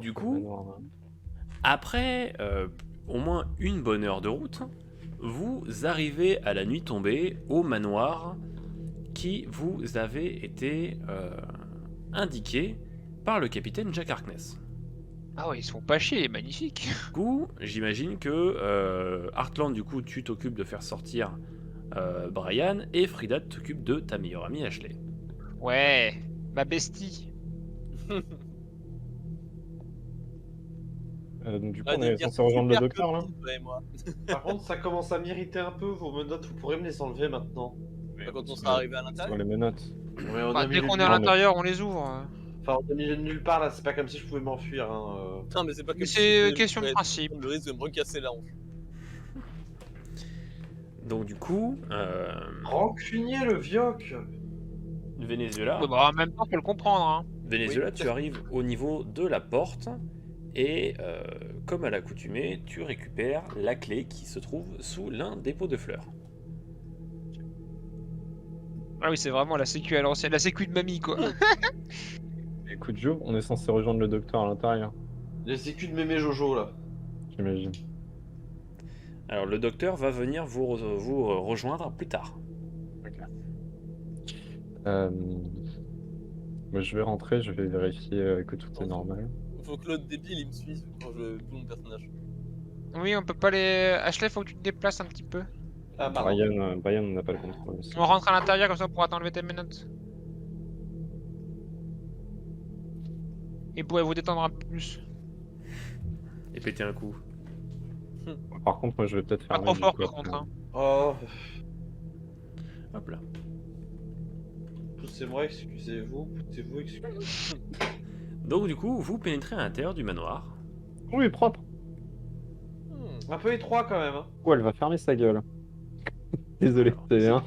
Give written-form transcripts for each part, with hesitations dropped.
du coup, après au moins une bonne heure de route, vous arrivez à la nuit tombée au manoir qui vous avait été indiqué par le capitaine Jack Harkness. Ah ouais, ils sont pas chiés, magnifique. Du coup, j'imagine que Heartland, du coup, tu t'occupes de faire sortir Brian et Frida t'occupe de ta meilleure amie Ashley. Ouais, ma bestie. Donc du coup, on est censé rejoindre le docteur là. Ouais, moi. Par contre, ça commence à m'irriter un peu, vos menottes, vous pourrez me les enlever maintenant. Quand on sera arrivé à Sur l'intérieur. les menottes. Ouais, on Bah, a dès mis qu'on le- est à Non, mais- l'intérieur, on les ouvre. Enfin, on est au milieu de nulle part là, c'est pas comme si je pouvais m'enfuir. Hein. Non, mais c'est pas Mais comme c'est si question de je principe. le risque de me recasser la hanche. Donc du coup, Rancunier le vioc. Venezuela, Ouais, bah, en même temps, faut le comprendre. Hein. Venezuela, Oui. tu arrives au niveau de la porte et comme à l'accoutumée, tu récupères la clé qui se trouve sous l'un des pots de fleurs. Ah oui, c'est vraiment la sécu à l'ancienne, la sécu de mamie, quoi. Écoute Joe, on est censé rejoindre le docteur à l'intérieur, Les sécu de mémé Jojo là. j'imagine. Alors le docteur va venir vous rejoindre plus tard. Moi, je vais rentrer, je vais vérifier que tout est normal. Faut que l'autre débile il me suive quand je joue mon personnage. Oui, on peut pas les. Ashley, faut que tu te déplaces un petit peu. Ah, pardon. Brian n'a pas le contrôle aussi. On rentre à l'intérieur, comme ça on pourra t'enlever tes menottes. Et pourrait vous détendre un peu plus. Et péter un coup. Par contre, moi, je vais peut-être Pas faire. trop fort, par contre. Hein. Oh, Hop là. poussez-moi, excusez-vous, poussez-vous, excusez-vous. Donc du coup, vous pénétrez à l'intérieur du manoir. Oui, propre. Un peu étroit quand même. Hein. Oh, elle va fermer sa gueule. Désolé, c'est C'est bien.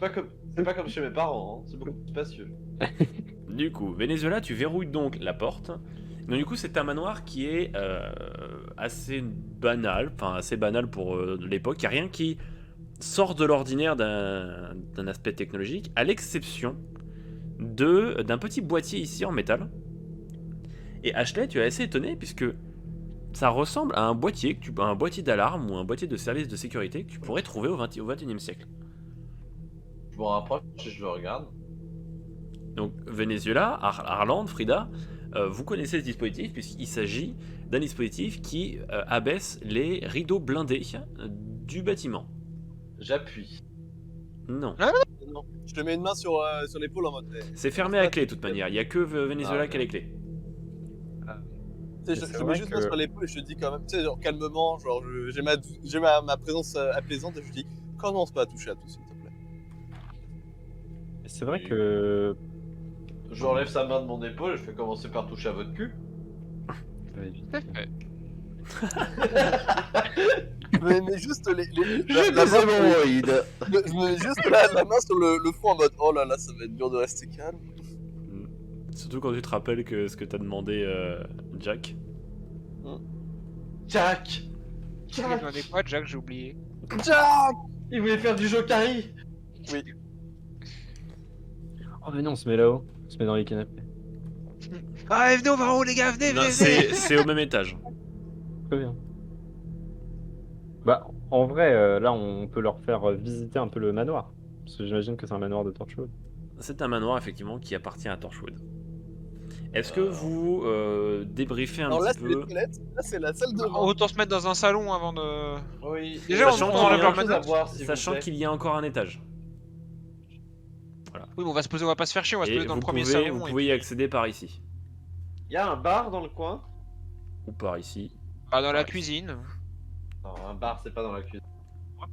pas comme chez mes parents, hein. C'est beaucoup plus spacieux. Du coup, Venezuela, tu verrouilles donc la porte. Donc du coup, c'est un manoir qui est assez banal, enfin assez banal pour l'époque. Il n'y a rien qui sort de l'ordinaire d'un aspect technologique, à l'exception d'un petit boîtier ici en métal. Et Ashley, tu es assez étonné puisque ça ressemble à un boîtier, un boîtier d'alarme ou un boîtier de service de sécurité que tu pourrais trouver au XXIe siècle. Je me rapproche et je le regarde. Donc Venezuela, Arland, Frida, vous connaissez ce dispositif puisqu'il s'agit d'un dispositif qui abaisse les rideaux blindés du bâtiment. J'appuie. Non. Non, je te mets une main sur l'épaule en mode. C'est fermé à clé de toute manière, il n'y a que Venezuela qui a les clés. Tu sais, je C'est te mets vrai juste que- main sur l'épaule et je te dis quand même, tu sais, genre calmement, genre j'ai ma présence apaisante et je te dis commence pas à toucher à tout s'il te plaît. C'est vrai que. J'enlève sa main de mon épaule et je fais commencer par toucher à votre cul. Mais juste la main, je mets juste la main sur le front en mode oh là là, ça va être dur de rester calme. Surtout quand tu te rappelles que ce que t'as demandé Jack. Jack. Tu m'as demandé quoi, Jack? J'ai oublié. Jack. Il voulait faire du jokari. Oui. Oh, venez, on se met là-haut. On se met dans les canapés. Ah, venez, on va en haut, les gars, venez, Non, venez, c'est au même étage. Très bien. Bah, en vrai, là, on peut leur faire visiter un peu le manoir. Parce que j'imagine que c'est un manoir de Torchwood. C'est un manoir effectivement qui appartient à Torchwood. Est-ce que vous débriefez un Alors là petit c'est les peu toilettes, là c'est la salle de bain. Autant se mettre dans un salon avant de. Oui. Déjà, Sachant on qu'il enlève y a leur quelque chose à manotte. voir, s'il vous Sachant plaît. qu'il y a encore un étage. Oui, mais on va se poser, on va pas se faire chier, on va se Et poser dans le vous premier pouvez, salon. vous et pouvez y puis- accéder par ici. Il y a un bar dans le coin. Ou par ici. Bah, dans la Ouais. cuisine. Non, un bar, c'est pas dans la cuisine.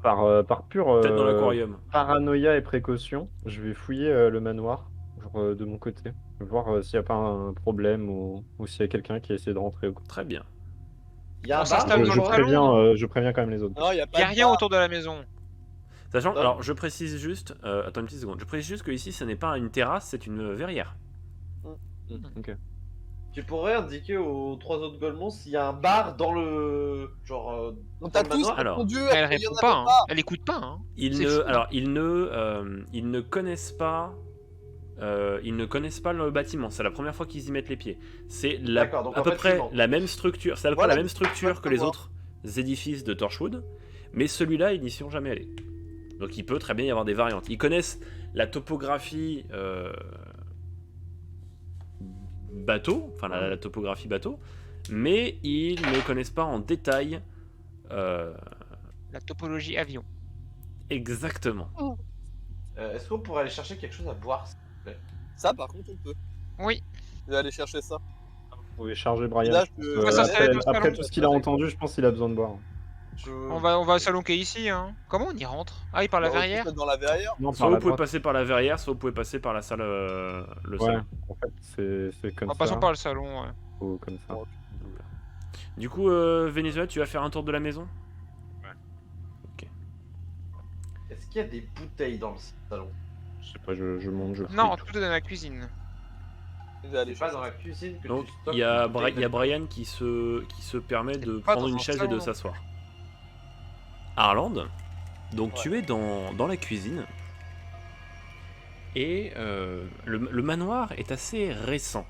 Par pur Peut-être dans l'aquarium. paranoïa et précaution, je vais fouiller le manoir genre, de mon côté. Voir s'il n'y a pas un problème ou s'il y a quelqu'un qui essaie de rentrer. Très bien. Il y a On un bar s'installe dans dans le le coin. salon. Je préviens quand même les autres. Non, y a pas Y a de rien bar. autour de la maison. Sachant, Ah. alors je précise juste, attends une petite seconde, je précise juste que ici ce n'est pas une terrasse, c'est une verrière. Ok. Tu pourrais indiquer aux trois autres Golemons s'il y a un bar dans le. Genre. On dans t'a le tous manoir. Alors. répondu, Elle il y en répond avait pas, hein. Elle écoute pas, hein. Ils C'est ne, fou. alors ils ne connaissent pas ils ne connaissent pas le bâtiment. C'est la première fois qu'ils y mettent les pieds. C'est D'accord, donc à en peu fait, près ils mentent. la même structure. C'est à peu près Voilà, la même structure que les exactement. autres édifices de Torchwood, mais celui-là, ils n'y sont jamais allés. Donc il peut très bien y avoir des variantes. Ils connaissent la topographie bateau, enfin la topographie bateau, mais ils ne connaissent pas en détail La topologie avion. exactement. Est-ce qu'on pourrait aller chercher quelque chose à boire, s'il vous plaît? Ça, par contre, on peut. Oui. Je vais aller chercher ça. Vous pouvez charger Brian. Là, je je- pense, On va s'installer dans le après salon. tout ce qu'il a entendu, je pense qu'il a besoin de boire. On va salonquer ici, hein. Comment on y rentre? Ah, il par la Bah, on peut verrière? se mettre dans la verrière. Non, Soit par vous la pouvez droite. passer par la verrière, soit vous pouvez passer par la salle, le Ouais, salon. en fait, c'est comme En ça. passant par le salon, ouais. Ou comme ça. Bon. Du coup, Venezuela, tu vas faire un tour de la maison? Est-ce qu'il y a des bouteilles dans le salon? Je sais pas, je monte, je fouille. Non, tout est dans la cuisine. Je vais aller C'est pas chercher dans ça. la cuisine que Donc tu stockes il y a, des bouteilles il y a Brian qui se permet de pas prendre dans une un chaise et salon, de non. s'asseoir. Arland, donc Ouais. tu es dans la cuisine. Et le manoir est assez récent.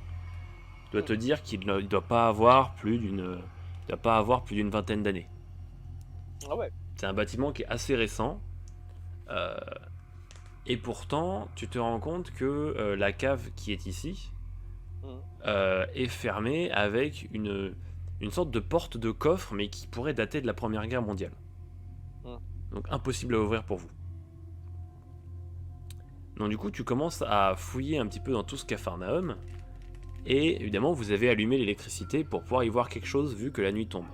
Je dois te dire qu'il ne doit pas avoir plus d'une vingtaine d'années. Ah ouais. C'est un bâtiment qui est assez récent. Et pourtant, tu te rends compte que la cave qui est ici Mhm. est fermée avec une sorte de porte de coffre, mais qui pourrait dater de la Première Guerre mondiale. Mhm. Donc impossible à ouvrir pour vous. Donc du coup, tu commences à fouiller un petit peu dans tout ce Capharnaüm. Et évidemment, vous avez allumé l'électricité pour pouvoir y voir quelque chose vu que la nuit tombe.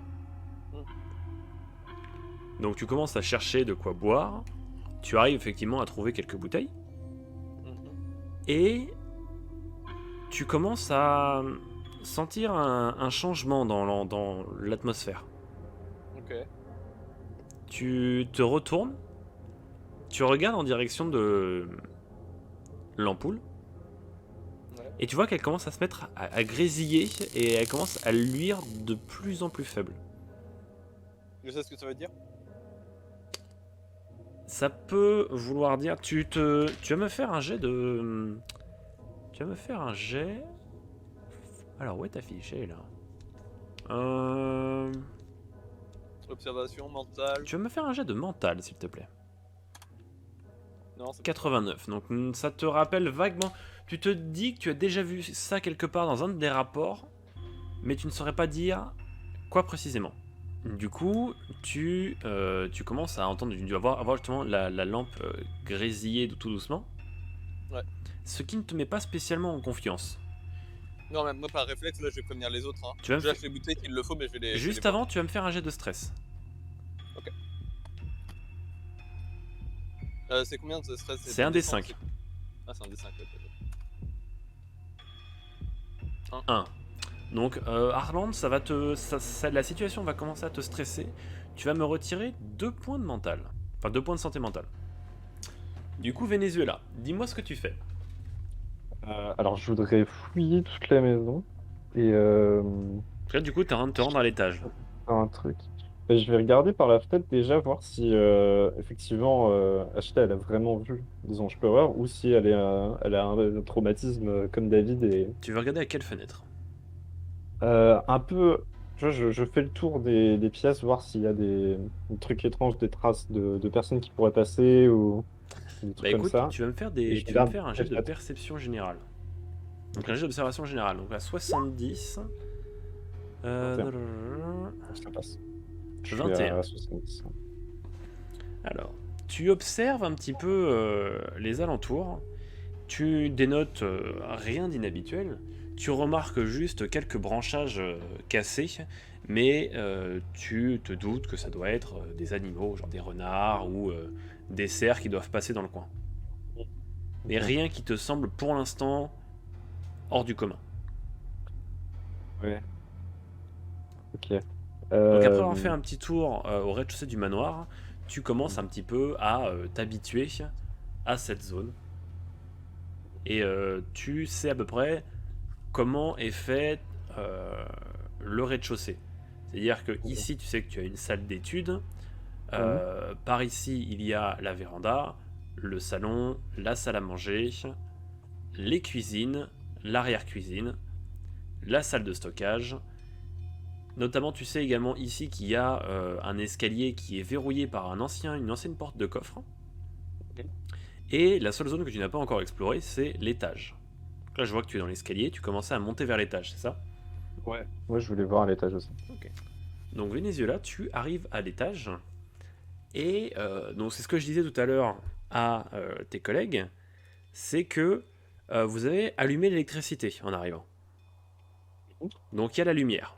Donc tu commences à chercher de quoi boire. Tu arrives effectivement à trouver quelques bouteilles. Mhm. Et tu commences à sentir un changement dans l'atmosphère. Ok. Tu te retournes. Tu regardes en direction de l'ampoule. Ouais. Et tu vois qu'elle commence à se mettre à grésiller et elle commence à luire de plus en plus faible. Je sais ce que ça veut dire. Ça peut vouloir dire... Tu vas me faire un jet de... Tu vas me faire un jet... Alors, où est ta fiche? Elle est là. Observation mentale. Tu vas me faire un jet de mental, s'il te plaît. Non, c'est 89. Donc, ça te rappelle vaguement... Tu te dis que tu as déjà vu ça quelque part dans un des rapports, mais tu ne saurais pas dire quoi précisément. Du coup, tu commences à entendre, tu vas avoir justement la lampe grésiller tout doucement. Ouais. Ce qui ne te met pas spécialement en confiance. Non, même moi par réflexe, là je vais prévenir les autres. Hein. Tu vas me Je lâche les bouteilles qu'il le faut, mais je vais les. Juste je vais les avant, tu vas me faire un jet de stress. boire. C'est combien de stress? C'est un des 5. Ah, c'est un des 5. Ok. 1. Donc, Arland, la situation va commencer à te stresser. Tu vas me retirer 2 points de mental. Enfin, 2 points de santé mentale. Du coup, Venezuela, dis-moi ce que tu fais. Alors, je voudrais fouiller toute la maison et Parce que là, du coup, t'es en train de te rendre à l'étage. faire un truc. Je vais regarder par la fenêtre déjà, voir si effectivement Ashley elle a vraiment vu des anges Power ou si elle a un traumatisme comme David et Tu veux regarder à quelle fenêtre? un peu. Tu vois, je fais le tour des pièces, voir s'il y a des trucs étranges, des traces de personnes qui pourraient passer ou des Bah trucs comme écoute, ça. tu vas me faire Et je tu vas me regarde faire un jet de peut-être. perception générale. Donc un jet d'observation générale. Donc à 70. Ça passe. Je suis 21. à 70. Alors, tu observes un petit peu les alentours. Tu dénotes rien d'inhabituel. Tu remarques juste quelques branchages cassés, mais tu te doutes que ça doit être des animaux, genre des renards ou des cerfs qui doivent passer dans le coin. Mais Ok. rien qui te semble pour l'instant hors du commun. Ouais. Ok. Donc après avoir fait un petit tour au rez-de-chaussée du manoir, tu commences un petit peu à t'habituer à cette zone. Et tu sais à peu près comment est fait le rez-de-chaussée. C'est-à-dire que ici, tu sais que tu as une salle d'études. Par ici, il y a la véranda, le salon, la salle à manger les cuisines, l'arrière-cuisine, la salle de stockage. Notamment, tu sais également ici qu'il y a un escalier qui est verrouillé par une ancienne porte de coffre. Et la seule zone que tu n'as pas encore explorée, c'est l'étage. Là, je vois que tu es dans l'escalier, tu commençais à monter vers l'étage, c'est ça? Ouais. Moi, je voulais voir à l'étage aussi. Ok. Donc, Venezuela, tu arrives à l'étage. Et donc, c'est ce que je disais tout à l'heure à tes collègues, c'est que vous avez allumé l'électricité en arrivant. Donc, il y a la lumière.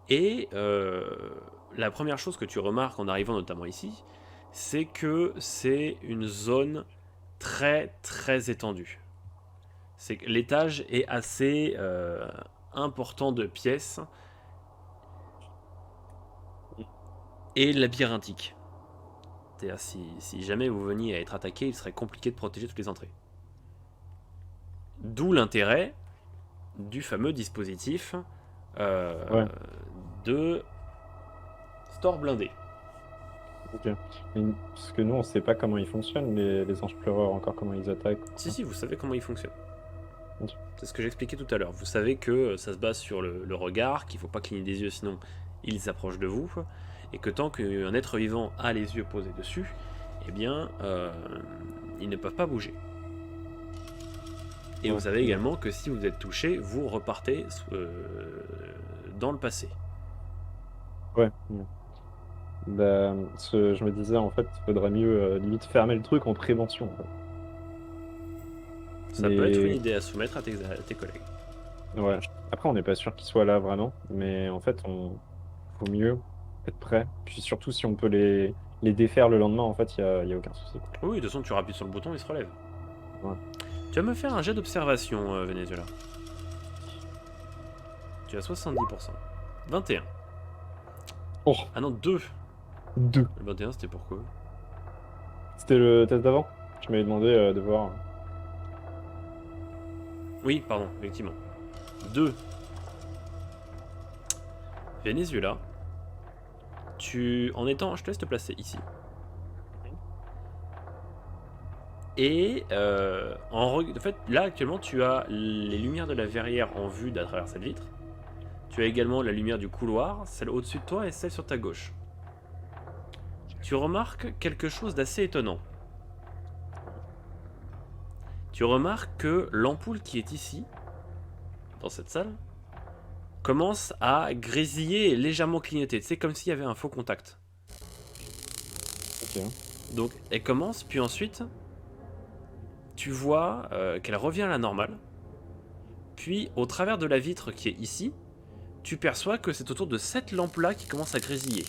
Et la première chose que tu remarques en arrivant notamment ici, c'est que c'est une zone très très étendue. C'est que l'étage est assez important de pièces et labyrinthique. C'est-à-dire si jamais vous veniez à être attaqué, il serait compliqué de protéger toutes les entrées. D'où l'intérêt du fameux dispositif de store blindé. Ok. Parce que nous, on sait pas comment ils fonctionnent, les anges pleureurs, encore comment ils attaquent. Si, vous savez comment il fonctionne. Ok. C'est ce que j'expliquais tout à l'heure. Vous savez que ça se base sur le regard, qu'il ne faut pas cligner des yeux, sinon ils s'approchent de vous, et que tant qu'un être vivant a les yeux posés dessus, eh bien, ils ne peuvent pas bouger. Et vous savez également que si vous êtes touché, vous repartez dans le passé. Ouais. Bah, je me disais, en fait, il faudrait mieux limite fermer le truc en prévention. En fait. Ça peut être une idée à soumettre à tes collègues. Ouais. Après, on n'est pas sûr qu'ils soient là vraiment, mais en fait, faut mieux être prêt. Puis surtout, si on peut les défaire le lendemain, en fait, il y a aucun souci. Oui, de toute façon, tu rappuies sur le bouton, il se relève. Ouais. Tu vas me faire un jet d'observation, Venezuela. Tu as 70%. 21. Oh, Ah non, 2. 2. Le 21, c'était pourquoi? C'était le test d'avant. Je m'avais demandé de voir. Oui, pardon, effectivement. 2. Venezuela. En étant... Je te laisse te placer ici. Et en fait, là actuellement, tu as les lumières de la verrière en vue à travers cette vitre. Tu as également la lumière du couloir, celle au-dessus de toi et celle sur ta gauche. Tu remarques quelque chose d'assez étonnant. Tu remarques que l'ampoule qui est ici, dans cette salle, commence à grésiller et légèrement clignoter. C'est comme s'il y avait un faux contact. Ok. Donc elle commence, puis ensuite, tu vois qu'elle revient à la normale. Puis au travers de la vitre qui est ici, tu perçois que c'est autour de cette lampe-là qui commence à grésiller.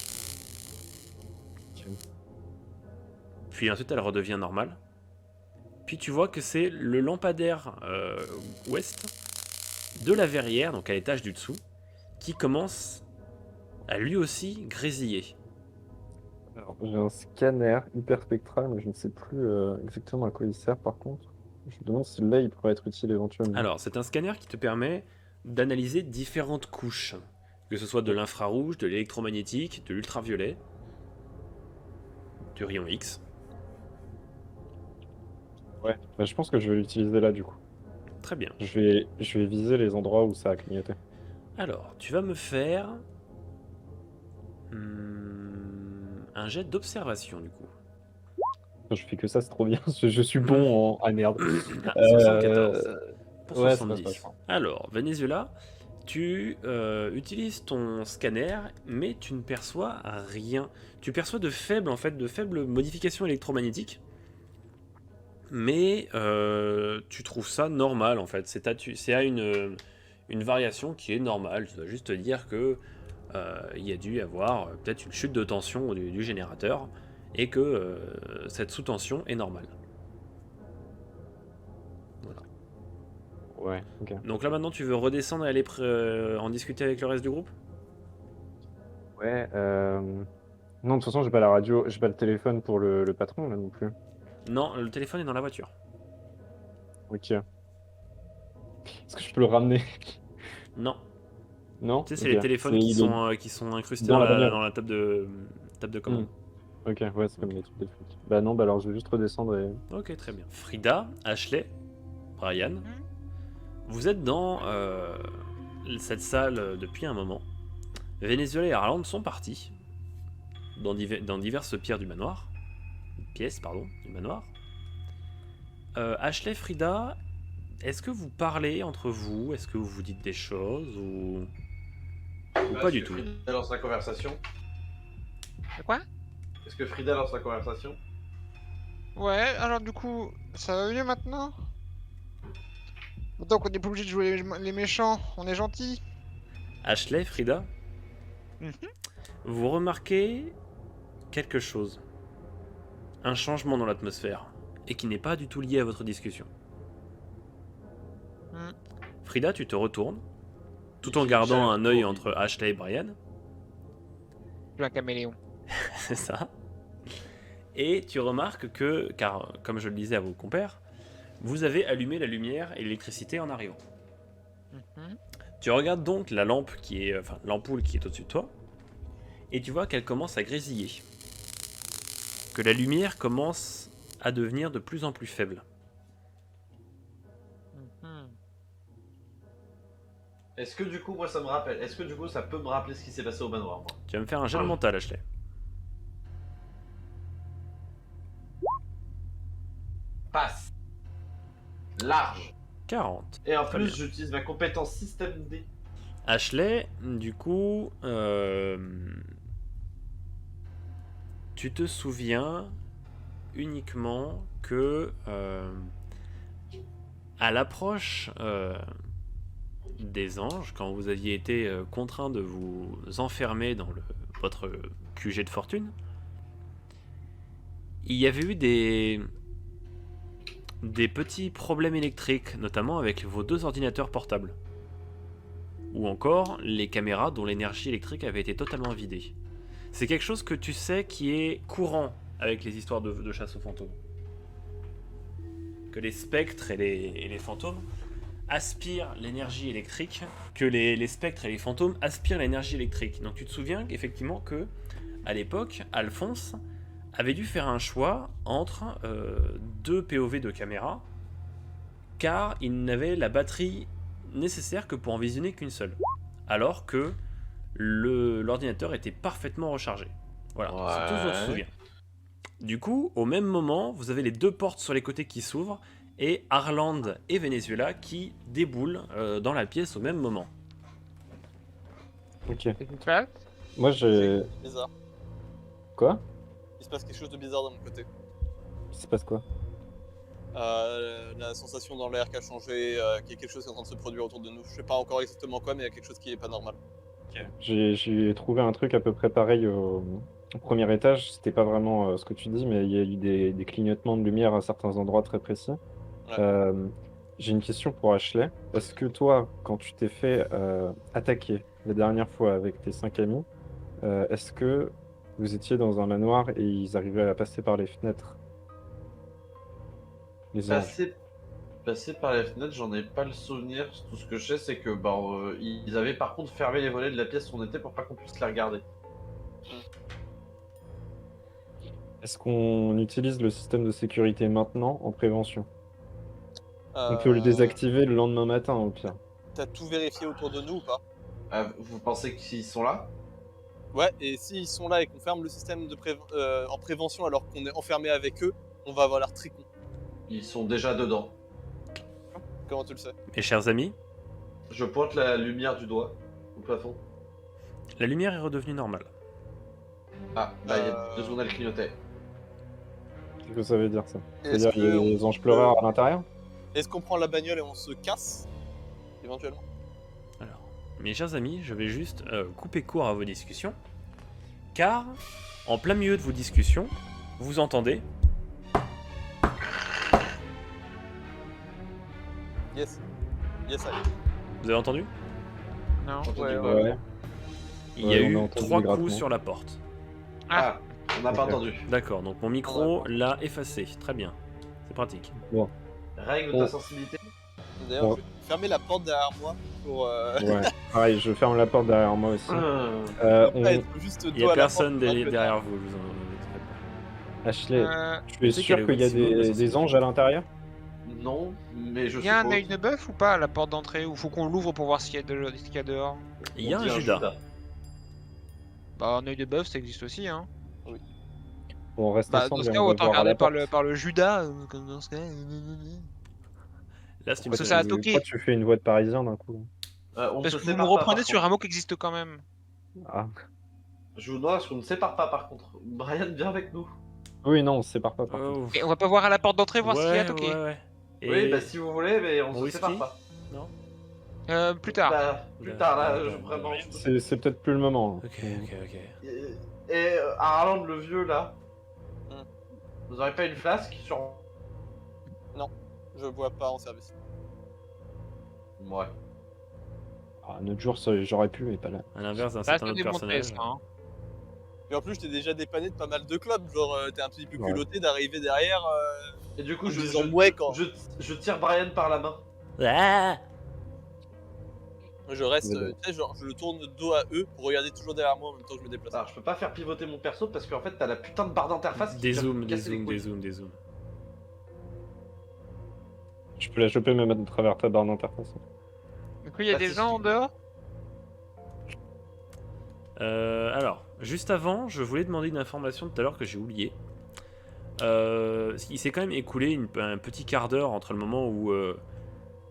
Puis ensuite elle redevient normale. Puis tu vois que c'est le lampadaire ouest de la verrière, donc à l'étage du dessous, qui commence à lui aussi grésiller. Alors, j'ai un scanner hyper spectral, mais je ne sais plus exactement à quoi il sert par contre. Je me demande si là il pourrait être utile éventuellement. Alors, c'est un scanner qui te permet d'analyser différentes couches, que ce soit de l'infrarouge, de l'électromagnétique, de l'ultraviolet, du rayon X. Ouais, bah, je pense que je vais l'utiliser là du coup. Très bien. Je vais viser les endroits où ça a clignoté. Alors, tu vas me faire un jet d'observation du coup. Je fais que ça, c'est trop bien. Je suis bon en... Ah merde. Ah, 74 pour ouais, 70. Alors, Venezuela, tu utilises ton scanner, mais tu ne perçois rien. Tu perçois de faibles modifications électromagnétiques, mais tu trouves ça normal en fait. C'est à une variation qui est normale. Tu dois juste te dire que il y a dû y avoir peut-être une chute de tension du générateur et que cette sous-tension est normale. Voilà. Ouais, ok. Donc là maintenant tu veux redescendre et aller en discuter avec le reste du groupe? Ouais, non, de toute façon, j'ai pas la radio, j'ai pas le téléphone pour le patron là non plus. Non, le téléphone est dans la voiture. Ok. Est-ce que je peux le ramener? Non. Non? Tu sais, c'est Ok. les téléphones qui sont incrustés dans la bagnole. dans la table de commande. Ok, ouais, c'est comme les trucs de foot. Bah non, bah alors je vais juste redescendre et... Ok, très bien. Frida, Ashley, Brian, vous êtes dans cette salle depuis un moment. Venezuela et Harland sont partis dans diverses pièces du manoir. Du manoir. Ashley, Frida, est-ce que vous parlez entre vous? Est-ce que vous vous dites des choses ou pas du tout? Frida lance la conversation. De quoi? Est-ce que Frida lance la conversation? Ouais, alors du coup, ça va mieux maintenant? Maintenant qu'on n'est pas obligé de jouer les méchants, on est gentils. Ashley, Frida, Mhm. vous remarquez quelque chose. Un changement dans l'atmosphère et qui n'est pas du tout lié à votre discussion. Mm. Frida, tu te retournes tout en gardant un œil entre Ashley et Brian. Je suis un caméléon. C'est ça. Et tu remarques que, car comme je le disais à vos compères, vous avez allumé la lumière et l'électricité en arrivant. Mhm. Tu regardes donc la lampe l'ampoule qui est au-dessus de toi, et tu vois qu'elle commence à grésiller. Que la lumière commence à devenir de plus en plus faible. Mhm. Est-ce que du coup, moi ça me rappelle, est-ce que du coup ça peut me rappeler ce qui s'est passé au manoir moi? Tu vas me faire un jet de mental, Ashley. Passe. Large. 40. Et en Très plus, bien. j'utilise ma compétence système D. Ashley, du coup, tu te souviens uniquement que à l'approche des anges, quand vous aviez été contraint de vous enfermer dans votre QG de fortune, il y avait eu des petits problèmes électriques, notamment avec vos 2 ordinateurs portables. Ou encore les caméras dont l'énergie électrique avait été totalement vidée. C'est quelque chose que tu sais qui est courant avec les histoires de chasse aux fantômes. Que les spectres et les fantômes aspirent l'énergie électrique, que les spectres et les fantômes aspirent l'énergie électrique. Donc tu te souviens effectivement que, à l'époque, Alphonse avait dû faire un choix entre 2 POV de caméra, car il n'avait la batterie nécessaire que pour en visionner qu'une seule, alors que l'ordinateur était parfaitement rechargé. Voilà, c'est tout ce dont tu te souviens. Du coup, au même moment, vous avez les 2 portes sur les côtés qui s'ouvrent et Harland et Venezuela qui déboulent dans la pièce au même moment. Ok. Qu'est-ce qui se passe? Moi j'ai... Bizarre. Quoi? Il se passe quelque chose de bizarre de mon côté. Il se passe quoi? La sensation dans l'air qui a changé, qu'il y a quelque chose qui est en train de se produire autour de nous. Je sais pas encore exactement quoi, mais il y a quelque chose qui est pas normal. J'ai trouvé un truc à peu près pareil au premier étage. C'était pas vraiment ce que tu dis, mais il y a eu des clignotements de lumière à certains endroits très précis. Ouais. J'ai une question pour Ashley. Est-ce que toi, quand tu t'es fait attaquer la dernière fois avec tes 5 amis, est-ce que vous étiez dans un manoir et ils arrivaient à passer par les fenêtres? Les anges. Passer par les fenêtres, j'en ai pas le souvenir. Tout ce que je sais, c'est que ils avaient par contre fermé les volets de la pièce où on était pour pas qu'on puisse les regarder. Est-ce qu'on utilise le système de sécurité maintenant en prévention? On peut le désactiver le lendemain matin au pire. T'as tout vérifié autour de nous ou pas? Vous pensez qu'ils sont là? Ouais, et s'ils sont là et qu'on ferme le système en prévention alors qu'on est enfermé avec eux, on va avoir l'air très con. Ils sont déjà dedans. Comment tu le sais? Mes chers amis, Je pointe la lumière du doigt au plafond. la lumière est redevenue normale. Ah, bah il y a 2 secondes, elle clignotait. Qu'est-ce que ça veut dire ça? Est-ce C'est-à-dire qu'il y a que des anges pleureurs à l'intérieur? Est-ce qu'on prend la bagnole et on se casse? Éventuellement. Alors, mes chers amis, je vais juste couper court à vos discussions, car en plein milieu de vos discussions, vous entendez Yes. Yes, allez. Vous avez entendu? Non. Entendu, Ouais, ouais. Il y a Ouais, on a eu entendu 3 le grattement. coups sur la porte. Ah, on n'a pas Ok. entendu. D'accord, donc mon micro l'a effacé. Très bien. C'est pratique. Règle Oh. ta sensibilité. D'ailleurs, Bon. je vais fermer la porte derrière moi pour Ouais, pareil, je ferme la porte derrière moi aussi. Ah. On... pas être juste Il n'y dos a à la personne porte, pas que derrière vous. Je vous en... Ashley, tu es sais sûr qu'elle est qu'il y a maximum de des anges à l'intérieur? Non, mais je Il y a un suppose. œil de bœuf ou pas à la porte d'entrée? Ou faut qu'on l'ouvre pour voir ce qu'il y a dehors? Il y a On un dit Judas. Bah, un œil de bœuf, ça existe aussi, hein. Bon, on reste Bah, dans ensemble ce et cas, on on va va te voir à regarder la par porte. le Judas. Comme dans ce cas. Là, c'est une Parce que bonne ça a idée. toqué. Pourquoi tu fais une voix de parisien d'un coup? On Parce se que vous me sépare pas, reprenez par sur un contre. mot qui existe quand même. Ah. Je vous demande à ce qu'on ne sépare pas par contre. Brian, viens avec nous. Oui, non, on se sépare pas par contre. Oh. Et on va pas voir à la porte d'entrée voir s'il y a Ouais, toqué. ouais. Oui, bah si vous voulez, mais on se whisky sépare pas. Non. Plus tard. Bah, plus Bah, tard, là, bah, vraiment. C'est peut-être plus le moment. Ok. Et Harland le vieux là. Hmm. Vous aurez pas une flasque sur. Je bois pas en service. Ouais. Ah, un autre jour, j'aurais pu, mais pas là. À l'inverse d'un Ça certain reste autre démontré, personnage. ça. Hein. Et en plus, je t'ai déjà dépanné de pas mal de clubs. Genre, t'es un petit peu Ouais. culotté d'arriver derrière. Et du coup, En disant ouais, quand- je tire Brian par la main. Ah Je reste, Mais bon. tu sais, genre, je le tourne de dos à eux pour regarder toujours derrière moi en même temps que je me déplace. Alors, je peux pas faire pivoter mon perso parce qu'en fait, t'as la putain de barre d'interface qui vient me casser les couilles. des zooms. Je peux la choper même à travers ta barre d'interface. Du coup, il y a Bah, des si gens en tu- dehors. Alors, juste avant, je voulais demander une information tout à l'heure que j'ai oublié. Il s'est quand même écoulé un petit quart d'heure entre le moment où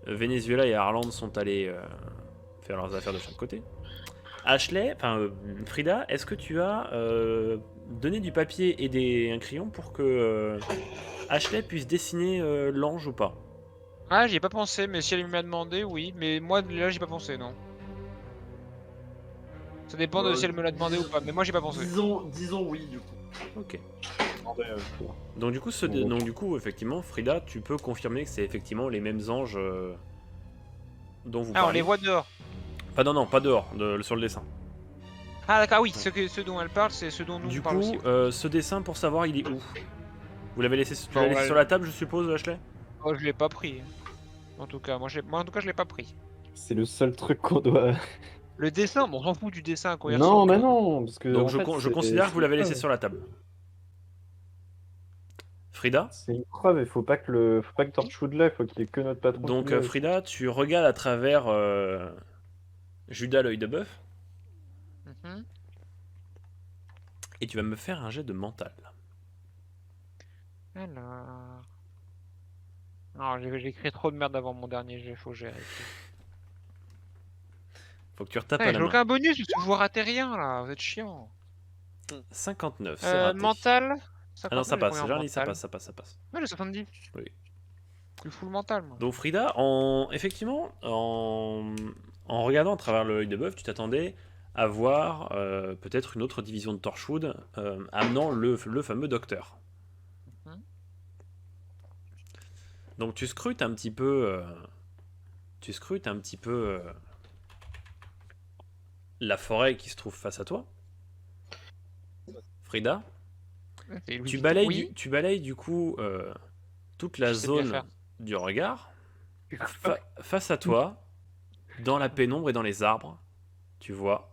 Venezuela et Harland sont allés faire leurs affaires de chaque côté. Ashley, Frida, est-ce que tu as donné du papier et un crayon pour que Ashley puisse dessiner l'ange ou pas? Ah, j'y ai pas pensé, mais si elle m'a demandé, oui. Mais moi, là, j'y ai pas pensé, non. Ça dépend de si elle me l'a demandé ou pas, mais moi, j'ai pas pensé. Disons oui, du coup. Ok. Donc du coup, effectivement, Frida, tu peux confirmer que c'est effectivement les mêmes anges dont vous Ah, on parlez. les voit dehors. Non, pas dehors, sur le dessin. Ah, d'accord, oui, ceux dont elle parle, c'est ceux dont nous Du on parle coup, aussi. ce dessin, pour savoir, il est où? Vous l'avez laissé, tu Bon, l'as laissé ouais. sur la table, je suppose, Ashley? Oh, je l'ai pas pris. En tout cas, moi, en tout cas, je l'ai pas pris. C'est le seul truc qu'on doit. Le dessin, bon, on s'en fout du dessin à quoi il Non, ressemble. mais non, parce que. Donc en fait, je considère que vous l'avez laissé sur la table. Frida? C'est une preuve, il faut pas que Torchwood là, il faut qu'il y ait que notre patron. Donc qui l'ait. Frida, tu regardes à travers Judas l'œil de bœuf Mhm. et tu vas me faire un jet de mental. Alors. Non, j'ai écrit trop de merde avant mon dernier jet, faut gérer. Faut que tu retapes Ouais, à j'ai la main. aucun bonus parce que vous ratez rien là, vous êtes chiant. 59, c'est raté. Mental. Ah non, ça 59, passe, j'ai combien en Charlie, ça mental passe. Ouais, j'ai 70. Oui. Le full mental, moi. Donc Frida, effectivement, en regardant à travers l'œil de bœuf, tu t'attendais à voir peut-être une autre division de Torchwood amenant le fameux docteur. Mhm. Donc tu scrutes un petit peu, la forêt qui se trouve face à toi. Frida, Et Louis tu Vuitton, balayes, oui. tu balayes du coup toute la Je sais bien zone faire. du regard. Face à toi, dans la pénombre et dans les arbres, tu vois